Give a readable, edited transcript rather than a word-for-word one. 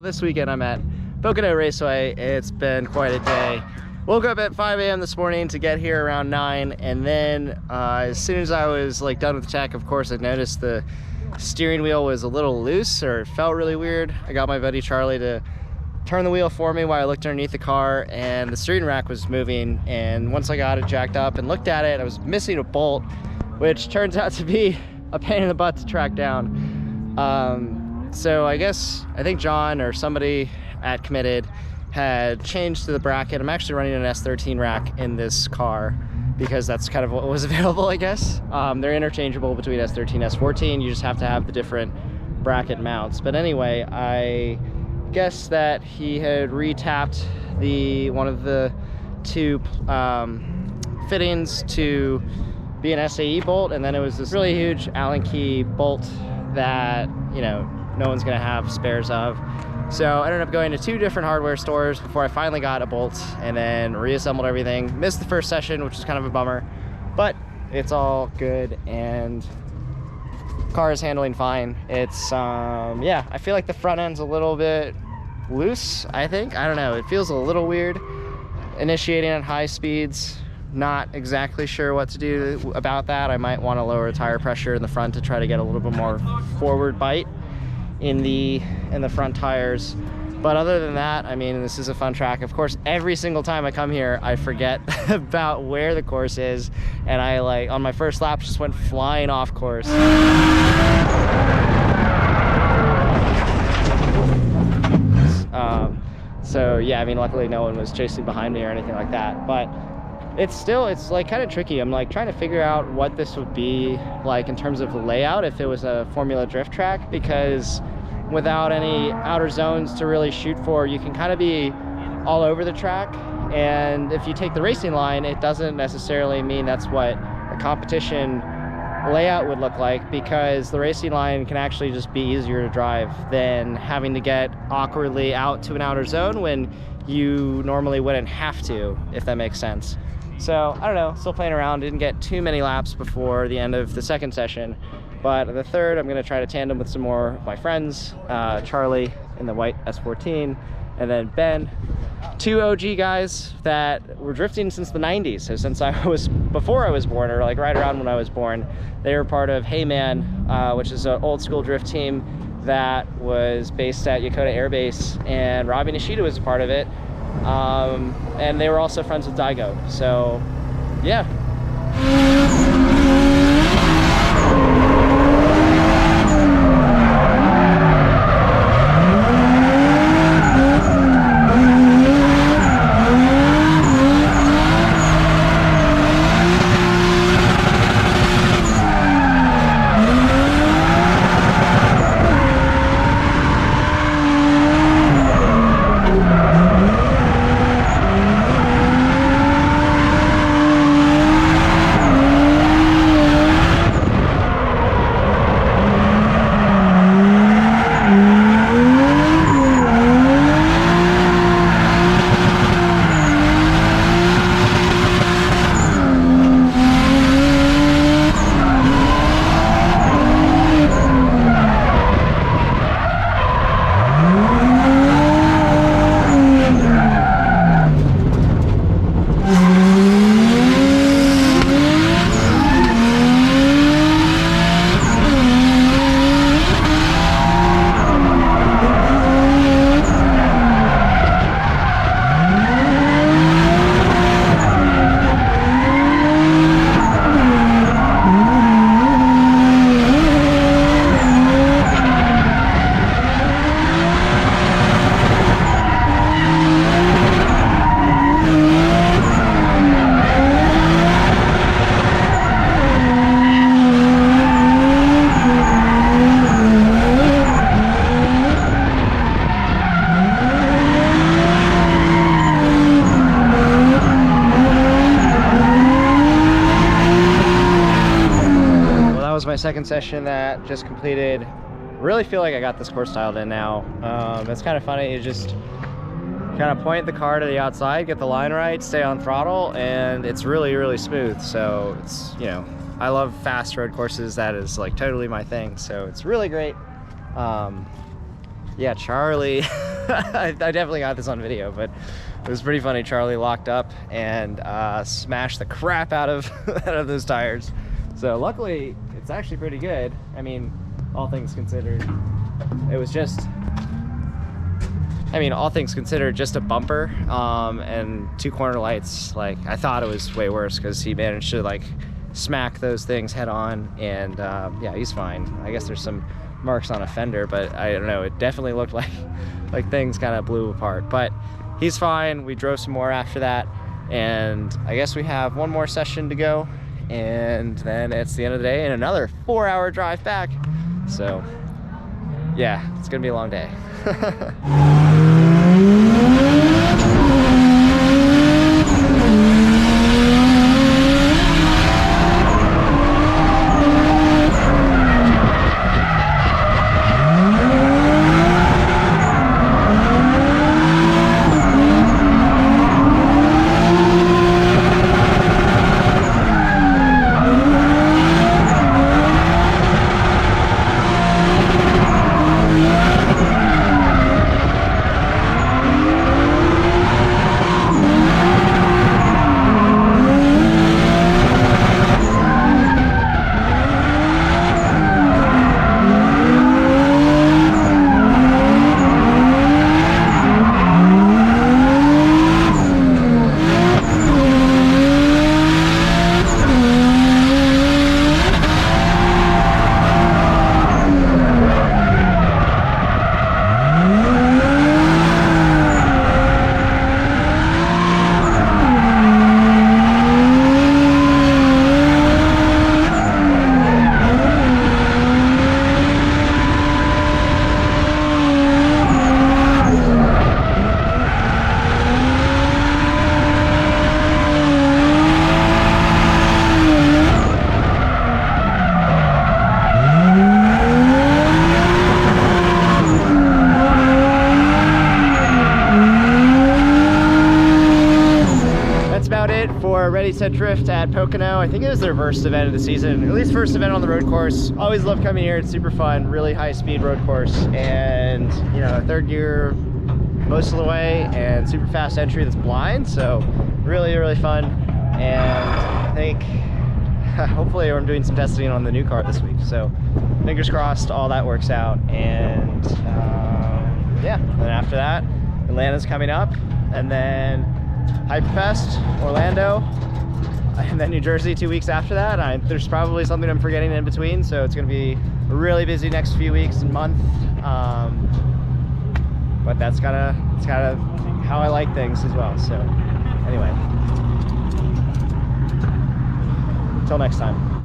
This weekend I'm at Pocono Raceway. It's been quite a day. Woke up at 5 a.m. this morning to get here around 9, and then as soon as I was done with the tech, of course, I noticed the steering wheel was a little loose, or it felt really weird. I got my buddy Charlie to turn the wheel for me while I looked underneath the car, and the steering rack was moving. And once I got it jacked up and looked at it, I was missing a bolt, which turns out to be a pain in the butt to track down. So I think John or somebody at Committed had changed to the bracket. I'm actually running an S13 rack in this car because that's kind of what was available, I guess. They're interchangeable between S13 and S14. You just have to have the different bracket mounts. But anyway, I guess that he had retapped one of the two fittings to be an SAE bolt, and then it was this really huge Allen key bolt that, no one's gonna have spares of. So I ended up going to 2 different hardware stores before I finally got a bolt, and then reassembled everything. Missed the first session, which is kind of a bummer, but it's all good, and car is handling fine. It's yeah, I feel like the front end's a little bit loose, I think. I don't know, it feels a little weird initiating at high speeds. Not exactly sure what to do about that. I might want to lower tire pressure in the front to try to get a little bit more forward bite in the front tires. But other than that, I mean, this is a fun track. Of course, every single time I come here, I forget about where the course is, and I on my first lap just went flying off course. So yeah, I mean, luckily no one was chasing behind me or anything like that, but it's kind of tricky. I'm trying to figure out what this would be like in terms of layout if it was a Formula Drift track, because without any outer zones to really shoot for, you can kind of be all over the track. And if you take the racing line, it doesn't necessarily mean that's what a competition layout would look like, because the racing line can actually just be easier to drive than having to get awkwardly out to an outer zone when you normally wouldn't have to, if that makes sense. So I don't know, still playing around. Didn't get too many laps before the end of the second session, but the third I'm going to try to tandem with some more of my friends. Charlie in the white S14, and then Ben, 2 OG guys that were drifting since the 90s. So since before I was born, or right around when I was born, they were part of Hey Man, which is an old school drift team that was based at Yokota Air Base, and Robbie Nishida was a part of it. And they were also friends with Daigo, so yeah. My second session that just completed. Really feel like I got this course dialed in now. It's kind of funny. You just kind of point the car to the outside, get the line right, stay on throttle, and it's really, really smooth. So it's, I love fast road courses. That is totally my thing. So it's really great. yeah, Charlie, I definitely got this on video, but it was pretty funny. Charlie locked up and smashed the crap out of out of those tires. So luckily, it's actually pretty good. I mean, all things considered, it was just, I mean, all things considered, just a bumper and 2 corner lights. Like, I thought it was way worse because he managed to like smack those things head on, and yeah, he's fine. I guess there's some marks on a fender, but I don't know, it definitely looked like things kind of blew apart, but he's fine. We drove some more after that, and I guess we have one more session to go, and then it's the end of the day and another 4-hour drive back. So yeah, it's gonna be a long day. For Ready Set Drift at Pocono. I think it was their first event of the season, at least first event on the road course. Always love coming here. It's super fun, really high speed road course, and you know, 3rd gear most of the way, and super fast entry that's blind, so really fun. And I think hopefully I'm doing some testing on the new car this week, so fingers crossed all that works out. And yeah, then after that, Atlanta's coming up, and then Hyperfest, Orlando, and then New Jersey 2 weeks after that. There's probably something I'm forgetting in between, so it's going to be a really busy next few weeks and month. But that's kind of how I like things as well. So anyway, until next time.